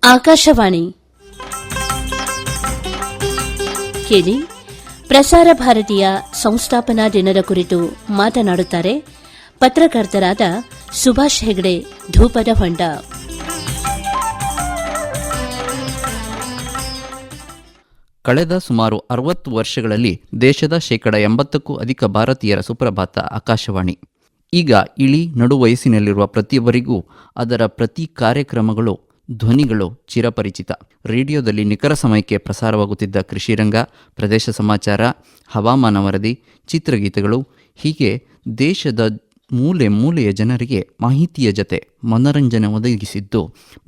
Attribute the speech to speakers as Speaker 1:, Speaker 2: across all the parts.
Speaker 1: ಆಕಾಶವಾಣಿ ಕೇಳಿ. ಪ್ರಸಾರ ಭಾರತೀಯ ಸಂಸ್ಥಾಪನಾ ದಿನದ ಕುರಿತು ಮಾತನಾಡುತ್ತಾರೆ ಪತ್ರಕರ್ತರಾದ ಸುಭಾಷ್ ಹೆಗ್ಡೆ, ಧೂಪದ ಹೊಂಡ.
Speaker 2: ಕಳೆದ ಸುಮಾರು 60 ವರ್ಷಗಳಲ್ಲಿ ದೇಶದ 80%ಕ್ಕೂ ಅಧಿಕ ಭಾರತೀಯರ ಸುಪ್ರಭಾತ ಆಕಾಶವಾಣಿ. ಈಗ ಇಳಿ ನಡು ವಯಸ್ಸಿನಲ್ಲಿರುವ ಪ್ರತಿಯೊಬ್ಬರಿಗೂ ಅದರ ಪ್ರತಿ ಕಾರ್ಯಕ್ರಮಗಳು, ಧ್ವನಿಗಳು ಚಿರಪರಿಚಿತ. ರೇಡಿಯೋದಲ್ಲಿ ನಿಖರ ಸಮಯಕ್ಕೆ ಪ್ರಸಾರವಾಗುತ್ತಿದ್ದ ಕೃಷಿರಂಗ, ಪ್ರದೇಶ ಸಮಾಚಾರ, ಹವಾಮಾನ ವರದಿ, ಚಿತ್ರಗೀತೆಗಳು, ಹೀಗೆ ದೇಶದ ಮೂಲೆ ಮೂಲೆಯ ಜನರಿಗೆ ಮಾಹಿತಿಯ ಜತೆ ಮನರಂಜನೆ ಒದಗಿಸಿದ್ದು,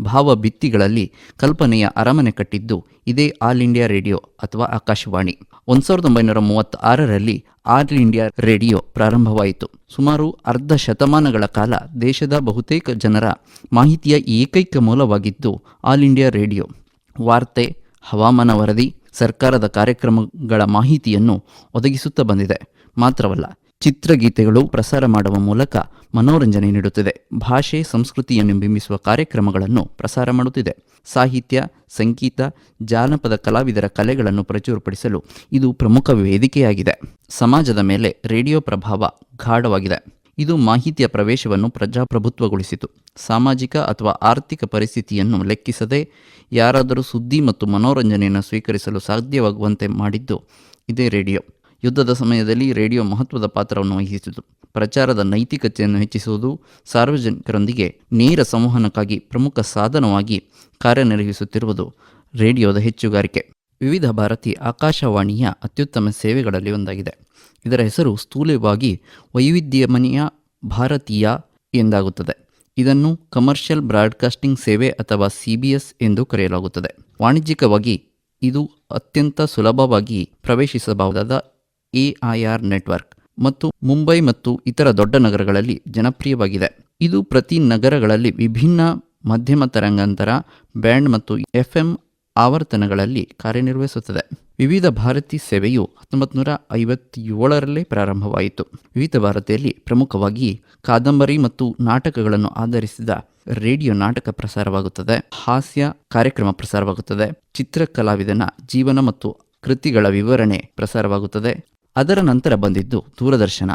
Speaker 2: ಭಾವಭಿತ್ತಿಗಳಲ್ಲಿ ಕಲ್ಪನೆಯ ಅರಮನೆ ಕಟ್ಟಿದ್ದು ಇದೇ ಆಲ್ ಇಂಡಿಯಾ ರೇಡಿಯೋ ಅಥವಾ ಆಕಾಶವಾಣಿ. 1936ರಲ್ಲಿ ಆಲ್ ಇಂಡಿಯಾ ರೇಡಿಯೋ ಪ್ರಾರಂಭವಾಯಿತು. ಸುಮಾರು ಅರ್ಧ ಶತಮಾನಗಳ ಕಾಲ ದೇಶದ ಬಹುತೇಕ ಜನರ ಮಾಹಿತಿಯ ಏಕೈಕ ಮೂಲವಾಗಿದ್ದು ಆಲ್ ಇಂಡಿಯಾ ರೇಡಿಯೋ. ವಾರ್ತೆ, ಹವಾಮಾನ ವರದಿ, ಸರ್ಕಾರದ ಕಾರ್ಯಕ್ರಮಗಳ ಮಾಹಿತಿಯನ್ನು ಒದಗಿಸುತ್ತಾ ಬಂದಿದೆ. ಮಾತ್ರವಲ್ಲ, ಚಿತ್ರಗೀತೆಗಳು ಪ್ರಸಾರ ಮಾಡುವ ಮೂಲಕ ಮನೋರಂಜನೆ ನೀಡುತ್ತಿದೆ. ಭಾಷೆ, ಸಂಸ್ಕೃತಿಯನ್ನು ಬಿಂಬಿಸುವ ಕಾರ್ಯಕ್ರಮಗಳನ್ನು ಪ್ರಸಾರ ಮಾಡುತ್ತಿದೆ. ಸಾಹಿತ್ಯ, ಸಂಗೀತ, ಜಾನಪದ ಕಲಾವಿದರ ಕಲೆಗಳನ್ನು ಪ್ರಚುರಪಡಿಸಲು ಇದು ಪ್ರಮುಖ ವೇದಿಕೆಯಾಗಿದೆ. ಸಮಾಜದ ಮೇಲೆ ರೇಡಿಯೋ ಪ್ರಭಾವ ಗಾಢವಾಗಿದೆ. ಇದು ಮಾಹಿತಿಯ ಪ್ರವೇಶವನ್ನು ಪ್ರಜಾಪ್ರಭುತ್ವಗೊಳಿಸಿತು. ಸಾಮಾಜಿಕ ಅಥವಾ ಆರ್ಥಿಕ ಪರಿಸ್ಥಿತಿಯನ್ನು ಲೆಕ್ಕಿಸದೆ ಯಾರಾದರೂ ಸುದ್ದಿ ಮತ್ತು ಮನೋರಂಜನೆಯನ್ನು ಸ್ವೀಕರಿಸಲು ಸಾಧ್ಯವಾಗುವಂತೆ ಮಾಡಿದ್ದು ಇದೇ ರೇಡಿಯೋ. ಯುದ್ಧದ ಸಮಯದಲ್ಲಿ ರೇಡಿಯೋ ಮಹತ್ವದ ಪಾತ್ರವನ್ನು ವಹಿಸಿತು. ಪ್ರಚಾರದ ನೈತಿಕತೆಯನ್ನು ಹೆಚ್ಚಿಸುವುದು, ಸಾರ್ವಜನಿಕರೊಂದಿಗೆ ನೇರ ಸಂವಹನಕ್ಕಾಗಿ ಪ್ರಮುಖ ಸಾಧನವಾಗಿ ಕಾರ್ಯನಿರ್ವಹಿಸುತ್ತಿರುವುದು ರೇಡಿಯೋದ ಹೆಚ್ಚುಗಾರಿಕೆ. ವಿವಿಧ ಭಾರತಿ ಆಕಾಶವಾಣಿಯ ಅತ್ಯುತ್ತಮ ಸೇವೆಗಳಲ್ಲಿ ಒಂದಾಗಿದೆ. ಇದರ ಹೆಸರು ಸ್ಥೂಲವಾಗಿ ವೈವಿಧ್ಯಮಯ ಭಾರತೀಯ ಎಂದಾಗುತ್ತದೆ. ಇದನ್ನು ಕಮರ್ಷಿಯಲ್ ಬ್ರಾಡ್ಕಾಸ್ಟಿಂಗ್ ಸೇವೆ ಅಥವಾ CBS ಎಂದು ಕರೆಯಲಾಗುತ್ತದೆ. ವಾಣಿಜ್ಯಿಕವಾಗಿ ಇದು ಅತ್ಯಂತ ಸುಲಭವಾಗಿ ಪ್ರವೇಶಿಸಬಹುದಾದ AIR ನೆಟ್ವರ್ಕ್ ಮತ್ತು ಮುಂಬೈ ಮತ್ತು ಇತರ ದೊಡ್ಡ ನಗರಗಳಲ್ಲಿ ಜನಪ್ರಿಯವಾಗಿದೆ. ಇದು ಪ್ರತಿ ನಗರಗಳಲ್ಲಿ ವಿಭಿನ್ನ ಮಧ್ಯಮ ತರಂಗಾಂತರ, ಬ್ಯಾಂಡ್ ಮತ್ತು FM ಆವರ್ತನಗಳಲ್ಲಿ ಕಾರ್ಯನಿರ್ವಹಿಸುತ್ತದೆ. ವಿವಿಧ ಭಾರತಿ ಸೇವೆಯು 1957ರಲ್ಲಿ ಪ್ರಾರಂಭವಾಯಿತು. ವಿವಿಧ ಭಾರತಿಯಲ್ಲಿ ಪ್ರಮುಖವಾಗಿ ಕಾದಂಬರಿ ಮತ್ತು ನಾಟಕಗಳನ್ನು ಆಧರಿಸಿದ ರೇಡಿಯೋ ನಾಟಕ ಪ್ರಸಾರವಾಗುತ್ತದೆ. ಹಾಸ್ಯ ಕಾರ್ಯಕ್ರಮ ಪ್ರಸಾರವಾಗುತ್ತದೆ. ಚಿತ್ರಕಲಾವಿದನ ಜೀವನ ಮತ್ತು ಕೃತಿಗಳ ವಿವರಣೆ ಪ್ರಸಾರವಾಗುತ್ತದೆ. ಅದರ ನಂತರ ಬಂದಿದ್ದು ದೂರದರ್ಶನ.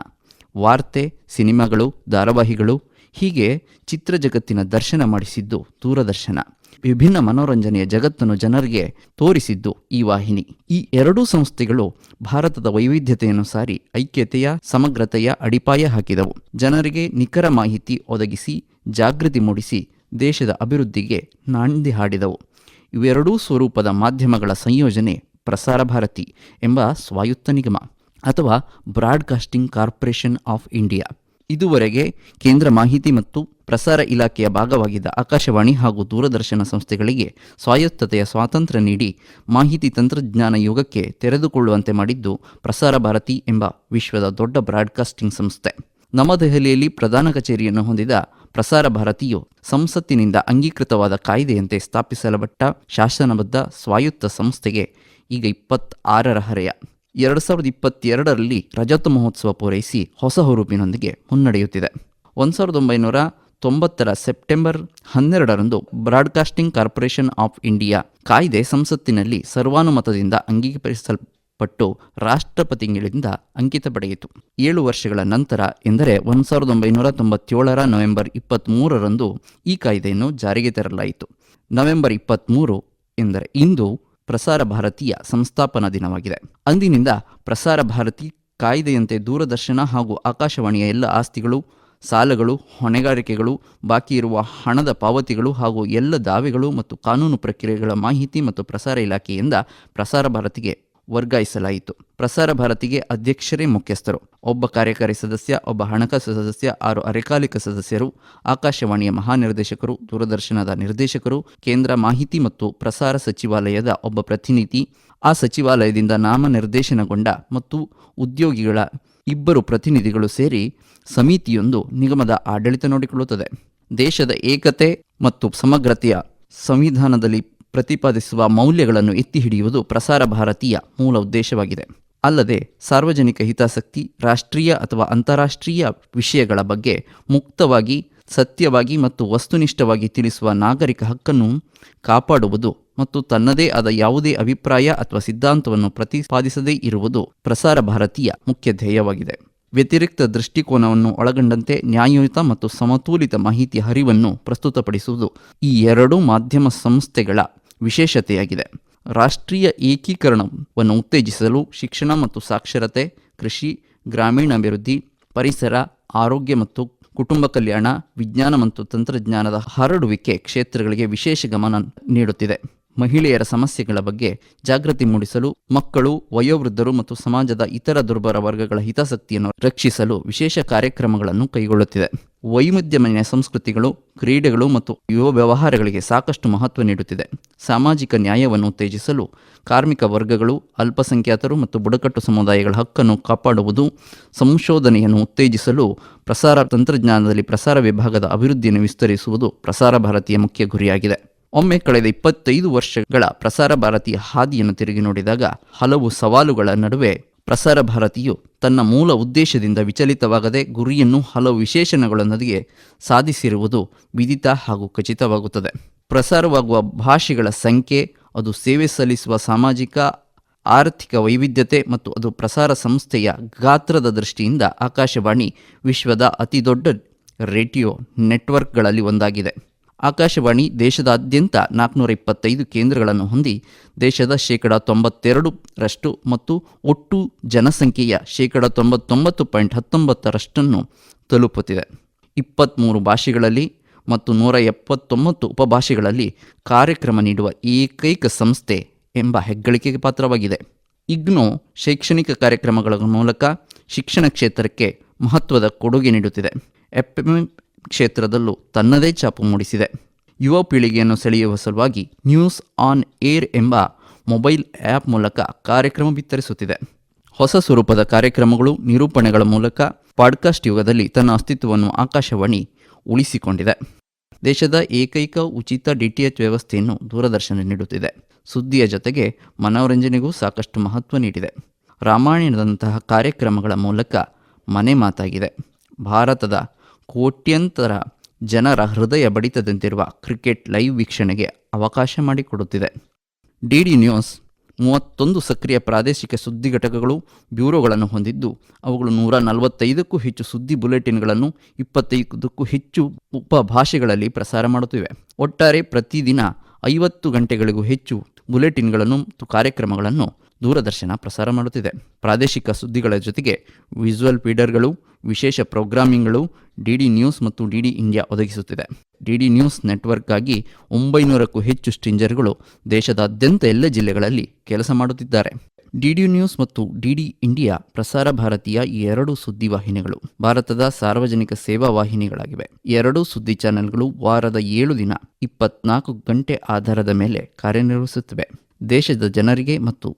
Speaker 2: ವಾರ್ತೆ, ಸಿನಿಮಾಗಳು, ಧಾರಾವಾಹಿಗಳು, ಹೀಗೆ ಚಿತ್ರ ಜಗತ್ತಿನ ದರ್ಶನ ಮಾಡಿಸಿದ್ದು ದೂರದರ್ಶನ. ವಿಭಿನ್ನ ಮನೋರಂಜನೆಯ ಜಗತ್ತನ್ನು ಜನರಿಗೆ ತೋರಿಸಿದ್ದು ಈ ವಾಹಿನಿ. ಈ ಎರಡೂ ಸಂಸ್ಥೆಗಳು ಭಾರತದ ವೈವಿಧ್ಯತೆಯನ್ನು ಸಾರಿ ಐಕ್ಯತೆಯ, ಸಮಗ್ರತೆಯ ಅಡಿಪಾಯ ಹಾಕಿದವು. ಜನರಿಗೆ ನಿಖರ ಮಾಹಿತಿ ಒದಗಿಸಿ ಜಾಗೃತಿ ಮೂಡಿಸಿ ದೇಶದ ಅಭಿವೃದ್ಧಿಗೆ ನಾಂದಿ ಹಾಡಿದವು. ಇವೆರಡೂ ಸ್ವರೂಪದ ಮಾಧ್ಯಮಗಳ ಸಂಯೋಜನೆ ಪ್ರಸಾರ ಭಾರತಿ ಎಂಬ ಸ್ವಾಯತ್ತ ನಿಗಮ ಅಥವಾ ಬ್ರಾಡ್ಕಾಸ್ಟಿಂಗ್ ಕಾರ್ಪೊರೇಷನ್ ಆಫ್ ಇಂಡಿಯಾ. ಇದುವರೆಗೆ ಕೇಂದ್ರ ಮಾಹಿತಿ ಮತ್ತು ಪ್ರಸಾರ ಇಲಾಖೆಯ ಭಾಗವಾಗಿದ್ದ ಆಕಾಶವಾಣಿ ಹಾಗೂ ದೂರದರ್ಶನ ಸಂಸ್ಥೆಗಳಿಗೆ ಸ್ವಾಯತ್ತತೆಯ ಸ್ವಾತಂತ್ರ್ಯ ನೀಡಿ ಮಾಹಿತಿ ತಂತ್ರಜ್ಞಾನ ಯುಗಕ್ಕೆ ತೆರೆದುಕೊಳ್ಳುವಂತೆ ಮಾಡಿದ್ದು ಪ್ರಸಾರ ಭಾರತಿ ಎಂಬ ವಿಶ್ವದ ದೊಡ್ಡ ಬ್ರಾಡ್ಕಾಸ್ಟಿಂಗ್ ಸಂಸ್ಥೆ. ನವದೆಹಲಿಯಲ್ಲಿ ಪ್ರಧಾನ ಕಚೇರಿಯನ್ನು ಹೊಂದಿದ ಪ್ರಸಾರ ಭಾರತಿಯು ಸಂಸತ್ತಿನಿಂದ ಅಂಗೀಕೃತವಾದ ಕಾಯ್ದೆಯಂತೆ ಸ್ಥಾಪಿಸಲ್ಪಟ್ಟ ಶಾಸನಬದ್ಧ ಸ್ವಾಯತ್ತ ಸಂಸ್ಥೆಗೆ ಈಗ 26ರ ಹರೆಯ. 2022ರಲ್ಲಿ ರಜತ ಮಹೋತ್ಸವ ಪೂರೈಸಿ ಹೊಸ ಹುರುಪಿನೊಂದಿಗೆ ಮುನ್ನಡೆಯುತ್ತಿದೆ. 1990ರ ಸೆಪ್ಟೆಂಬರ್ 12ರಂದು ಬ್ರಾಡ್ಕಾಸ್ಟಿಂಗ್ ಕಾರ್ಪೊರೇಷನ್ ಆಫ್ ಇಂಡಿಯಾ ಕಾಯ್ದೆ ಸಂಸತ್ತಿನಲ್ಲಿ ಸರ್ವಾನುಮತದಿಂದ ಅಂಗೀಕರಿಸಲ್ಪಟ್ಟು ರಾಷ್ಟ್ರಪತಿಗಳಿಂದ ಅಂಕಿತ ಪಡೆಯಿತು. 7 ವರ್ಷಗಳ ನಂತರ ಎಂದರೆ 1997ರ ನವೆಂಬರ್ 23ರಂದು ಈ ಕಾಯ್ದೆಯನ್ನು ಜಾರಿಗೆ ತರಲಾಯಿತು. ನವೆಂಬರ್ 23 ಎಂದರೆ ಇಂದು ಪ್ರಸಾರ ಭಾರತೀಯ ಸಂಸ್ಥಾಪನಾ ದಿನವಾಗಿದೆ. ಅಂದಿನಿಂದ ಪ್ರಸಾರ ಭಾರತಿ ಕಾಯ್ದೆಯಂತೆ ದೂರದರ್ಶನ ಹಾಗೂ ಆಕಾಶವಾಣಿಯ ಎಲ್ಲ ಆಸ್ತಿಗಳು, ಸಾಲಗಳು, ಹೊಣೆಗಾರಿಕೆಗಳು, ಬಾಕಿ ಇರುವ ಹಣದ ಪಾವತಿಗಳು ಹಾಗೂ ಎಲ್ಲ ದಾವೆಗಳು ಮತ್ತು ಕಾನೂನು ಪ್ರಕ್ರಿಯೆಗಳ ಮಾಹಿತಿ ಮತ್ತು ಪ್ರಸಾರ ಇಲಾಖೆಯಿಂದ ಪ್ರಸಾರ ಭಾರತಿಗೆ ವರ್ಗಾಯಿಸಲಾಯಿತು. ಪ್ರಸಾರ ಭಾರತಿಗೆ ಅಧ್ಯಕ್ಷರೇ ಮುಖ್ಯಸ್ಥರು, ಒಬ್ಬ ಕಾರ್ಯಕಾರಿ ಸದಸ್ಯ, ಒಬ್ಬ ಹಣಕಾಸು ಸದಸ್ಯ, 6 ಅರೆಕಾಲಿಕ ಸದಸ್ಯರು, ಆಕಾಶವಾಣಿಯ ಮಹಾನಿರ್ದೇಶಕರು, ದೂರದರ್ಶನದ ನಿರ್ದೇಶಕರು, ಕೇಂದ್ರ ಮಾಹಿತಿ ಮತ್ತು ಪ್ರಸಾರ ಸಚಿವಾಲಯದ ಒಬ್ಬ ಪ್ರತಿನಿಧಿ, ಆ ಸಚಿವಾಲಯದಿಂದ ನಾಮನಿರ್ದೇಶನಗೊಂಡ ಮತ್ತು ಉದ್ಯೋಗಿಗಳ 2 ಪ್ರತಿನಿಧಿಗಳು ಸೇರಿ ಸಮಿತಿಯೊಂದು ನಿಗಮದ ಆಡಳಿತ ನೋಡಿಕೊಳ್ಳುತ್ತದೆ. ದೇಶದ ಏಕತೆ ಮತ್ತು ಸಮಗ್ರತೆಯ ಸಂವಿಧಾನದಲ್ಲಿ ಪ್ರತಿಪಾದಿಸುವ ಮೌಲ್ಯಗಳನ್ನು ಎತ್ತಿ ಹಿಡಿಯುವುದು ಪ್ರಸಾರ ಭಾರತೀಯ ಮೂಲ ಉದ್ದೇಶವಾಗಿದೆ. ಅಲ್ಲದೆ ಸಾರ್ವಜನಿಕ ಹಿತಾಸಕ್ತಿ, ರಾಷ್ಟ್ರೀಯ ಅಥವಾ ಅಂತಾರಾಷ್ಟ್ರೀಯ ವಿಷಯಗಳ ಬಗ್ಗೆ ಮುಕ್ತವಾಗಿ ಸತ್ಯವಾಗಿ ಮತ್ತು ವಸ್ತುನಿಷ್ಠವಾಗಿ ತಿಳಿಸುವ ನಾಗರಿಕ ಹಕ್ಕನ್ನು ಕಾಪಾಡುವುದು ಮತ್ತು ತನ್ನದೇ ಆದ ಯಾವುದೇ ಅಭಿಪ್ರಾಯ ಅಥವಾ ಸಿದ್ಧಾಂತವನ್ನು ಪ್ರತಿಪಾದಿಸದೇ ಇರುವುದು ಪ್ರಸಾರ ಭಾರತಿಯ ಮುಖ್ಯ ಧ್ಯೇಯವಾಗಿದೆ. ವ್ಯತಿರಿಕ್ತ ದೃಷ್ಟಿಕೋನವನ್ನು ಒಳಗೊಂಡಂತೆ ನ್ಯಾಯಯುತ ಮತ್ತು ಸಮತೋಲಿತ ಮಾಹಿತಿಯ ಹರಿವನ್ನು ಪ್ರಸ್ತುತಪಡಿಸುವುದು ಈ ಎರಡೂ ಮಾಧ್ಯಮ ಸಂಸ್ಥೆಗಳ ವಿಶೇಷತೆಯಾಗಿದೆ. ರಾಷ್ಟ್ರೀಯ ಏಕೀಕರಣವನ್ನು ಉತ್ತೇಜಿಸಲು ಶಿಕ್ಷಣ ಮತ್ತು ಸಾಕ್ಷರತೆ, ಕೃಷಿ, ಗ್ರಾಮೀಣಾಭಿವೃದ್ಧಿ, ಪರಿಸರ, ಆರೋಗ್ಯ ಮತ್ತು ಕುಟುಂಬ ಕಲ್ಯಾಣ, ವಿಜ್ಞಾನ ಮತ್ತು ತಂತ್ರಜ್ಞಾನದ ಹರಡುವಿಕೆ ಕ್ಷೇತ್ರಗಳಿಗೆ ವಿಶೇಷ ಗಮನ ನೀಡುತ್ತಿದೆ. ಮಹಿಳೆಯರ ಸಮಸ್ಯೆಗಳ ಬಗ್ಗೆ ಜಾಗೃತಿ ಮೂಡಿಸಲು, ಮಕ್ಕಳು, ವಯೋವೃದ್ಧರು ಮತ್ತು ಸಮಾಜದ ಇತರ ದುರ್ಬಲ ವರ್ಗಗಳ ಹಿತಾಸಕ್ತಿಯನ್ನು ರಕ್ಷಿಸಲು ವಿಶೇಷ ಕಾರ್ಯಕ್ರಮಗಳನ್ನು ಕೈಗೊಳ್ಳುತ್ತಿದೆ. ವೈವಿಧ್ಯಮಯ ಸಂಸ್ಕೃತಿಗಳು, ಕ್ರೀಡೆಗಳು ಮತ್ತು ಯುವ ವ್ಯವಹಾರಗಳಿಗೆ ಸಾಕಷ್ಟು ಮಹತ್ವ ನೀಡುತ್ತಿದೆ. ಸಾಮಾಜಿಕ ನ್ಯಾಯವನ್ನು ಉತ್ತೇಜಿಸಲು, ಕಾರ್ಮಿಕ ವರ್ಗಗಳು, ಅಲ್ಪಸಂಖ್ಯಾತರು ಮತ್ತು ಬುಡಕಟ್ಟು ಸಮುದಾಯಗಳ ಹಕ್ಕನ್ನು ಕಾಪಾಡುವುದು, ಸಂಶೋಧನೆಯನ್ನು ಉತ್ತೇಜಿಸಲು ಪ್ರಸಾರ ತಂತ್ರಜ್ಞಾನದಲ್ಲಿ ಪ್ರಸಾರ ವಿಭಾಗದ ಅಭಿವೃದ್ಧಿಯನ್ನು ವಿಸ್ತರಿಸುವುದು ಪ್ರಸಾರ ಭಾರತಿಯ ಮುಖ್ಯ ಗುರಿಯಾಗಿದೆ. ಒಮ್ಮೆ ಕಳೆದ 25 ವರ್ಷಗಳ ಪ್ರಸಾರ ಭಾರತಿಯ ಹಾದಿಯನ್ನು ತಿರುಗಿ ನೋಡಿದಾಗ ಹಲವು ಸವಾಲುಗಳ ನಡುವೆ ಪ್ರಸಾರ ಭಾರತಿಯು ತನ್ನ ಮೂಲ ಉದ್ದೇಶದಿಂದ ವಿಚಲಿತವಾಗದೆ ಗುರಿಯನ್ನು ಹಲವು ವಿಶೇಷಣಗಳೊಂದಿಗೆ ಸಾಧಿಸಿರುವುದು ವಿದಿತ ಹಾಗೂ ಖಚಿತವಾಗುತ್ತದೆ. ಪ್ರಸಾರವಾಗುವ ಭಾಷೆಗಳ ಸಂಖ್ಯೆ, ಅದು ಸೇವೆ ಸಲ್ಲಿಸುವ ಸಾಮಾಜಿಕ ಆರ್ಥಿಕ ವೈವಿಧ್ಯತೆ ಮತ್ತು ಅದು ಪ್ರಸಾರ ಸಂಸ್ಥೆಯ ಗಾತ್ರದ ದೃಷ್ಟಿಯಿಂದ ಆಕಾಶವಾಣಿ ವಿಶ್ವದ ಅತಿದೊಡ್ಡ ರೇಡಿಯೋ ನೆಟ್ವರ್ಕ್ಗಳಲ್ಲಿ ಒಂದಾಗಿದೆ. ಆಕಾಶವಾಣಿ ದೇಶದಾದ್ಯಂತ 425 ಕೇಂದ್ರಗಳನ್ನು ಹೊಂದಿ ದೇಶದ 92% ಮತ್ತು ಒಟ್ಟು ಜನಸಂಖ್ಯೆಯ 99.19% ತಲುಪುತ್ತಿದೆ. 23 ಭಾಷೆಗಳಲ್ಲಿ ಮತ್ತು 179 ಉಪಭಾಷೆಗಳಲ್ಲಿ ಕಾರ್ಯಕ್ರಮ ನೀಡುವ ಏಕೈಕ ಸಂಸ್ಥೆ ಎಂಬ ಹೆಗ್ಗಳಿಕೆಗೆ ಪಾತ್ರವಾಗಿದೆ. ಇಗ್ನೋ ಶೈಕ್ಷಣಿಕ ಕಾರ್ಯಕ್ರಮಗಳ ಮೂಲಕ ಶಿಕ್ಷಣ ಕ್ಷೇತ್ರಕ್ಕೆ ಮಹತ್ವದ ಕೊಡುಗೆ ನೀಡುತ್ತಿದೆ. FM ಕ್ಷೇತ್ರದಲ್ಲೂ ತನ್ನದೇ ಛಾಪು ಮೂಡಿಸಿದೆ. ಯುವ ಪೀಳಿಗೆಯನ್ನು ಸೆಳೆಯುವ ಸಲುವಾಗಿ ನ್ಯೂಸ್ ಆನ್ ಏರ್ ಎಂಬ ಮೊಬೈಲ್ ಆ್ಯಪ್ ಮೂಲಕ ಕಾರ್ಯಕ್ರಮ ಬಿತ್ತರಿಸುತ್ತಿದೆ. ಹೊಸ ಸ್ವರೂಪದ ಕಾರ್ಯಕ್ರಮಗಳು, ನಿರೂಪಣೆಗಳ ಮೂಲಕ ಪಾಡ್ಕಾಸ್ಟ್ ಯುಗದಲ್ಲಿ ತನ್ನ ಅಸ್ತಿತ್ವವನ್ನು ಆಕಾಶವಾಣಿ ಉಳಿಸಿಕೊಂಡಿದೆ. ದೇಶದ ಏಕೈಕ ಉಚಿತ DTH ವ್ಯವಸ್ಥೆಯನ್ನು ದೂರದರ್ಶನ ನೀಡುತ್ತಿದೆ. ಸುದ್ದಿಯ ಜೊತೆಗೆ ಮನೋರಂಜನೆಗೂ ಸಾಕಷ್ಟು ಮಹತ್ವ ನೀಡಿದೆ. ರಾಮಾಯಣದಂತಹ ಕಾರ್ಯಕ್ರಮಗಳ ಮೂಲಕ ಮನೆ ಮಾತಾಗಿದೆ. ಭಾರತದ ಕೋಟ್ಯಂತರ ಜನರ ಹೃದಯ ಬಡಿತದಂತಿರುವ ಕ್ರಿಕೆಟ್ ಲೈವ್ ವೀಕ್ಷಣೆಗೆ ಅವಕಾಶ ಮಾಡಿಕೊಡುತ್ತಿದೆ. DD ನ್ಯೂಸ್ 31 ಸಕ್ರಿಯ ಪ್ರಾದೇಶಿಕ ಸುದ್ದಿ ಘಟಕಗಳು, ಬ್ಯೂರೋಗಳನ್ನು ಹೊಂದಿದ್ದು ಅವುಗಳು 145ಕ್ಕೂ ಹೆಚ್ಚು ಸುದ್ದಿ ಬುಲೆಟಿನ್ಗಳನ್ನು 25ಕ್ಕೂ ಹೆಚ್ಚು ಉಪಭಾಷೆಗಳಲ್ಲಿ ಪ್ರಸಾರ ಮಾಡುತ್ತಿವೆ. ಒಟ್ಟಾರೆ ಪ್ರತಿದಿನ 50 ಗಂಟೆಗಳಿಗೂ ಹೆಚ್ಚು ಬುಲೆಟಿನ್ಗಳನ್ನು ಮತ್ತು ಕಾರ್ಯಕ್ರಮಗಳನ್ನು ದೂರದರ್ಶನ ಪ್ರಸಾರ ಮಾಡುತ್ತಿದೆ. ಪ್ರಾದೇಶಿಕ ಸುದ್ದಿಗಳ ಜೊತೆಗೆ ವಿಜುವಲ್ ಫೀಡರ್ಗಳು, ವಿಶೇಷ ಪ್ರೋಗ್ರಾಮಿಂಗ್ಗಳು DD ನ್ಯೂಸ್ ಮತ್ತು DD ಇಂಡಿಯಾ ಒದಗಿಸುತ್ತಿದೆ. DD ನ್ಯೂಸ್ ನೆಟ್ವರ್ಕ್ಗಾಗಿ 900ಕ್ಕೂ ಹೆಚ್ಚು ಸ್ಟ್ರಿಂಜರ್ಗಳು ದೇಶದಾದ್ಯಂತ ಎಲ್ಲ ಜಿಲ್ಲೆಗಳಲ್ಲಿ ಕೆಲಸ ಮಾಡುತ್ತಿದ್ದಾರೆ. DD ನ್ಯೂಸ್ ಮತ್ತು DD ಇಂಡಿಯಾ ಪ್ರಸಾರ ಭಾರತೀಯ 2 ಸುದ್ದಿ ವಾಹಿನಿಗಳು, ಭಾರತದ ಸಾರ್ವಜನಿಕ ಸೇವಾ ವಾಹಿನಿಗಳಾಗಿವೆ. 2 ಸುದ್ದಿ ಚಾನೆಲ್ಗಳು ವಾರದ 7 ದಿನ 24 ಗಂಟೆ ಆಧಾರದ ಮೇಲೆ ಕಾರ್ಯನಿರ್ವಹಿಸುತ್ತವೆ. ದೇಶದ ಜನರಿಗೆ ಮತ್ತು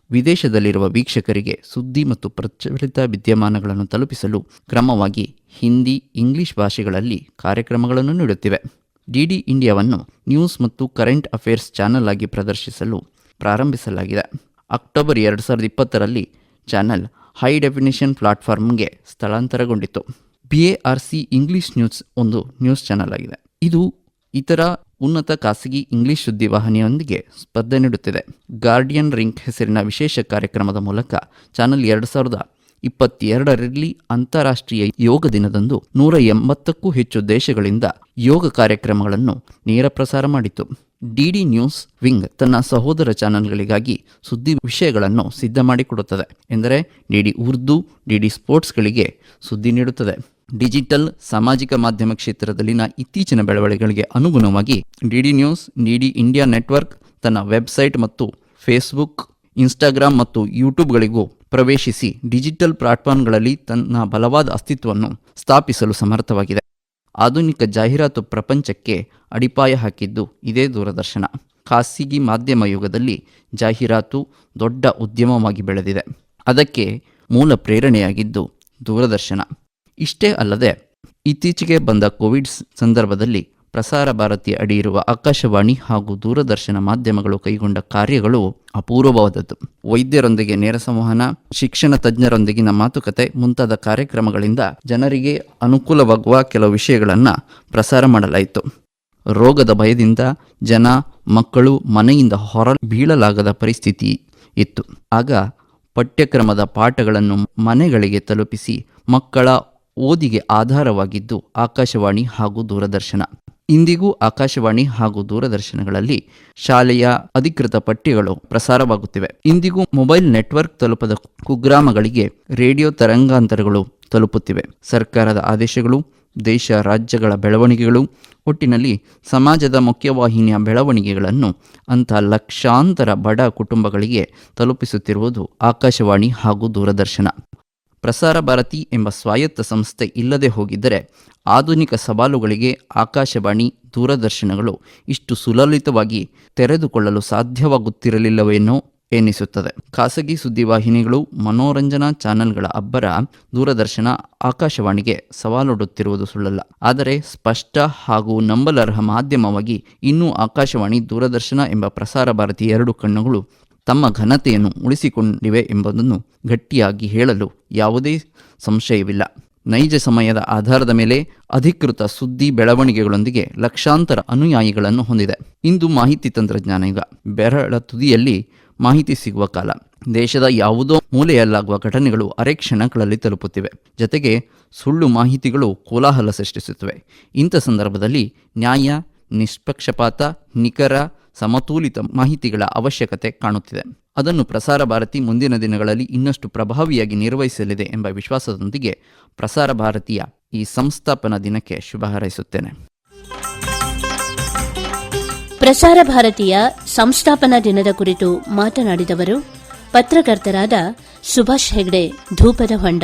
Speaker 2: ವಿದೇಶದಲ್ಲಿರುವ ವೀಕ್ಷಕರಿಗೆ ಸುದ್ದಿ ಮತ್ತು ಪ್ರಚಲಿತ ವಿದ್ಯಮಾನಗಳನ್ನು ತಲುಪಿಸಲು ಕ್ರಮವಾಗಿ ಹಿಂದಿ, ಇಂಗ್ಲಿಷ್ ಭಾಷೆಗಳಲ್ಲಿ ಕಾರ್ಯಕ್ರಮಗಳನ್ನು ನೀಡುತ್ತಿವೆ. DD ಇಂಡಿಯಾವನ್ನು ನ್ಯೂಸ್ ಮತ್ತು ಕರೆಂಟ್ ಅಫೇರ್ಸ್ ಚಾನೆಲ್ ಆಗಿ ಪ್ರದರ್ಶಿಸಲು ಪ್ರಾರಂಭಿಸಲಾಗಿದೆ. ಅಕ್ಟೋಬರ್ 2020ರಲ್ಲಿ ಚಾನೆಲ್ ಹೈ ಡೆಫಿನಿಷನ್ ಪ್ಲಾಟ್ಫಾರ್ಮ್ಗೆ ಸ್ಥಳಾಂತರಗೊಂಡಿತು. BARC ಇಂಗ್ಲಿಷ್ ನ್ಯೂಸ್ ಒಂದು ನ್ಯೂಸ್ ಚಾನೆಲ್ ಆಗಿದೆ. ಇದು ಇತರ ಉನ್ನತ ಖಾಸಗಿ ಇಂಗ್ಲಿಷ್ ಸುದ್ದಿವಾಹಿನಿಯೊಂದಿಗೆ ಸ್ಪರ್ಧೆ ನೀಡುತ್ತಿದೆ. ಗಾರ್ಡಿಯನ್ ರಿಂಗ್ ಹೆಸರಿನ ವಿಶೇಷ ಕಾರ್ಯಕ್ರಮದ ಮೂಲಕ ಚಾನೆಲ್ 2022ರಲ್ಲಿ ಅಂತಾರಾಷ್ಟ್ರೀಯ ಯೋಗ ದಿನದಂದು 180ಕ್ಕೂ ಹೆಚ್ಚು ದೇಶಗಳಿಂದ ಯೋಗ ಕಾರ್ಯಕ್ರಮಗಳನ್ನು ನೇರ ಪ್ರಸಾರ ಮಾಡಿತು. DD ನ್ಯೂಸ್ ವಿಂಗ್ ತನ್ನ ಸಹೋದರ ಚಾನೆಲ್ಗಳಿಗಾಗಿ ಸುದ್ದಿ ವಿಷಯಗಳನ್ನು ಸಿದ್ಧ ಮಾಡಿಕೊಡುತ್ತದೆ. ಎಂದರೆ DD ಉರ್ದು, DD ಸ್ಪೋರ್ಟ್ಸ್ಗಳಿಗೆ ಸುದ್ದಿ ನೀಡುತ್ತದೆ. ಡಿಜಿಟಲ್ ಸಾಮಾಜಿಕ ಮಾಧ್ಯಮ ಕ್ಷೇತ್ರದಲ್ಲಿನ ಇತ್ತೀಚಿನ ಬೆಳವಣಿಗೆಗಳಿಗೆ ಅನುಗುಣವಾಗಿ DD news, DD India network ತನ್ನ ವೆಬ್ಸೈಟ್ ಮತ್ತು ಫೇಸ್ಬುಕ್, ಇನ್ಸ್ಟಾಗ್ರಾಮ್ ಮತ್ತು ಯೂಟ್ಯೂಬ್ಗಳಿಗೂ ಪ್ರವೇಶಿಸಿ ಡಿಜಿಟಲ್ ಪ್ಲಾಟ್ಫಾರ್ಮ್ಗಳಲ್ಲಿ ತನ್ನ ಬಲವಾದ ಅಸ್ತಿತ್ವವನ್ನು ಸ್ಥಾಪಿಸಲು ಸಮರ್ಥವಾಗಿದೆ. ಆಧುನಿಕ ಜಾಹೀರಾತು ಪ್ರಪಂಚಕ್ಕೆ ಅಡಿಪಾಯ ಹಾಕಿದ್ದು ಇದೇ ದೂರದರ್ಶನ. ಖಾಸಗಿ ಮಾಧ್ಯಮ ಯುಗದಲ್ಲಿ ಜಾಹೀರಾತು ದೊಡ್ಡ ಉದ್ಯಮವಾಗಿ ಬೆಳೆದಿದೆ. ಅದಕ್ಕೆ ಮೂಲ ಪ್ರೇರಣೆಯಾಗಿದ್ದು ದೂರದರ್ಶನ. ಇಷ್ಟೇ ಅಲ್ಲದೆ ಇತ್ತೀಚೆಗೆ ಬಂದ ಕೋವಿಡ್ ಸಂದರ್ಭದಲ್ಲಿ ಪ್ರಸಾರ ಭಾರತಿಯ ಅಡಿಯಿರುವ ಆಕಾಶವಾಣಿ ಹಾಗೂ ದೂರದರ್ಶನ ಮಾಧ್ಯಮಗಳು ಕೈಗೊಂಡ ಕಾರ್ಯಗಳು ಅಪೂರ್ವವಾದದ್ದು. ವೈದ್ಯರೊಂದಿಗೆ ನೇರ ಸಂವಹನ, ಶಿಕ್ಷಣ ತಜ್ಞರೊಂದಿಗಿನ ಮಾತುಕತೆ ಮುಂತಾದ ಕಾರ್ಯಕ್ರಮಗಳಿಂದ ಜನರಿಗೆ ಅನುಕೂಲವಾಗುವ ಕೆಲವು ವಿಷಯಗಳನ್ನು ಪ್ರಸಾರ ಮಾಡಲಾಯಿತು. ರೋಗದ ಭಯದಿಂದ ಜನ, ಮಕ್ಕಳು ಮನೆಯಿಂದ ಹೊರ ಬೀಳಲಾಗದ ಪರಿಸ್ಥಿತಿ ಇತ್ತು. ಆಗ ಪಠ್ಯಕ್ರಮದ ಪಾಠಗಳನ್ನು ಮನೆಗಳಿಗೆ ತಲುಪಿಸಿ ಮಕ್ಕಳ ಓದಿಗೆ ಆಧಾರವಾಗಿದ್ದು ಆಕಾಶವಾಣಿ ಹಾಗೂ ದೂರದರ್ಶನ. ಇಂದಿಗೂ ಆಕಾಶವಾಣಿ ಹಾಗೂ ದೂರದರ್ಶನಗಳಲ್ಲಿ ಶಾಲೆಯ ಅಧಿಕೃತ ಪಠ್ಯಗಳು ಪ್ರಸಾರವಾಗುತ್ತಿವೆ. ಇಂದಿಗೂ ಮೊಬೈಲ್ ನೆಟ್ವರ್ಕ್ ತಲುಪದ ಕುಗ್ರಾಮಗಳಿಗೆ ರೇಡಿಯೋ ತರಂಗಾಂತರಗಳು ತಲುಪುತ್ತಿವೆ. ಸರ್ಕಾರದ ಆದೇಶಗಳು, ದೇಶ ರಾಜ್ಯಗಳ ಬೆಳವಣಿಗೆಗಳು, ಒಟ್ಟಿನಲ್ಲಿ ಸಮಾಜದ ಮುಖ್ಯವಾಹಿನಿಯ ಬೆಳವಣಿಗೆಗಳನ್ನು ಅಂಥ ಲಕ್ಷಾಂತರ ಬಡ ಕುಟುಂಬಗಳಿಗೆ ತಲುಪಿಸುತ್ತಿರುವುದು ಆಕಾಶವಾಣಿ ಹಾಗೂ ದೂರದರ್ಶನ. ಪ್ರಸಾರ ಭಾರತಿ ಎಂಬ ಸ್ವಾಯತ್ತ ಸಂಸ್ಥೆ ಇಲ್ಲದೆ ಹೋಗಿದ್ದರೆ ಆಧುನಿಕ ಸವಾಲುಗಳಿಗೆ ಆಕಾಶವಾಣಿ, ದೂರದರ್ಶನಗಳು ಇಷ್ಟು ಸುಲಲಿತವಾಗಿ ತೆರೆದುಕೊಳ್ಳಲು ಸಾಧ್ಯವಾಗುತ್ತಿರಲಿಲ್ಲವೇನೋ ಎನ್ನಿಸುತ್ತದೆ. ಖಾಸಗಿ ಸುದ್ದಿವಾಹಿನಿಗಳು, ಮನೋರಂಜನಾ ಚಾನೆಲ್ಗಳ ಅಬ್ಬರ ದೂರದರ್ಶನ, ಆಕಾಶವಾಣಿಗೆ ಸವಾಲೊಡ್ಡುತ್ತಿರುವುದು ಸುಳ್ಳಲ್ಲ. ಆದರೆ ಸ್ಪಷ್ಟ ಹಾಗೂ ನಂಬಲರ್ಹ ಮಾಧ್ಯಮವಾಗಿ ಇನ್ನೂ ಆಕಾಶವಾಣಿ, ದೂರದರ್ಶನ ಎಂಬ ಪ್ರಸಾರ ಭಾರತಿ ಎರಡು ಕಣ್ಣುಗಳು ತಮ್ಮ ಘನತೆಯನ್ನು ಉಳಿಸಿಕೊಂಡಿವೆ ಎಂಬುದನ್ನು ಗಟ್ಟಿಯಾಗಿ ಹೇಳಲು ಯಾವುದೇ ಸಂಶಯವಿಲ್ಲ. ನೈಜ ಸಮಯದ ಆಧಾರದ ಮೇಲೆ ಅಧಿಕೃತ ಸುದ್ದಿ ಬೆಳವಣಿಗೆಗಳೊಂದಿಗೆ ಲಕ್ಷಾಂತರ ಅನುಯಾಯಿಗಳನ್ನು ಹೊಂದಿದೆ. ಇಂದು ಮಾಹಿತಿ ತಂತ್ರಜ್ಞಾನ ಯುಗ. ಬೆರಳ ತುದಿಯಲ್ಲಿ ಮಾಹಿತಿ ಸಿಗುವ ಕಾಲ. ದೇಶದ ಯಾವುದೋ ಮೂಲೆಯಲ್ಲಾಗುವ ಘಟನೆಗಳು ಅರೆ ಕ್ಷಣಗಳಲ್ಲಿ ತಲುಪುತ್ತಿವೆ. ಜತೆಗೆ ಸುಳ್ಳು ಮಾಹಿತಿಗಳು ಕೋಲಾಹಲ ಸೃಷ್ಟಿಸುತ್ತವೆ. ಇಂಥ ಸಂದರ್ಭದಲ್ಲಿ ನ್ಯಾಯ, ನಿಷ್ಪಕ್ಷಪಾತ, ನಿಖರ, ಸಮತೋಲಿತ ಮಾಹಿತಿಗಳ ಅವಶ್ಯಕತೆ ಕಾಣುತ್ತಿದೆ. ಅದನ್ನು ಪ್ರಸಾರ ಭಾರತಿ ಮುಂದಿನ ದಿನಗಳಲ್ಲಿ ಇನ್ನಷ್ಟು ಪ್ರಭಾವಿಯಾಗಿ ನಿರ್ವಹಿಸಲಿದೆ ಎಂಬ ವಿಶ್ವಾಸದೊಂದಿಗೆ ಪ್ರಸಾರ ಭಾರತಿಯ ಈ ಸಂಸ್ಥಾಪನಾ ದಿನಕ್ಕೆ ಶುಭ ಹಾರೈಸುತ್ತೇನೆ.
Speaker 1: ಪ್ರಸಾರ ಭಾರತಿಯ ಸಂಸ್ಥಾಪನಾ ದಿನದ ಕುರಿತು ಮಾತನಾಡಿದವರು ಪತ್ರಕರ್ತರಾದ ಸುಭಾಷ್ ಹೆಗ್ಡೆ, ಧೂಪದ ಹೊಂಡ.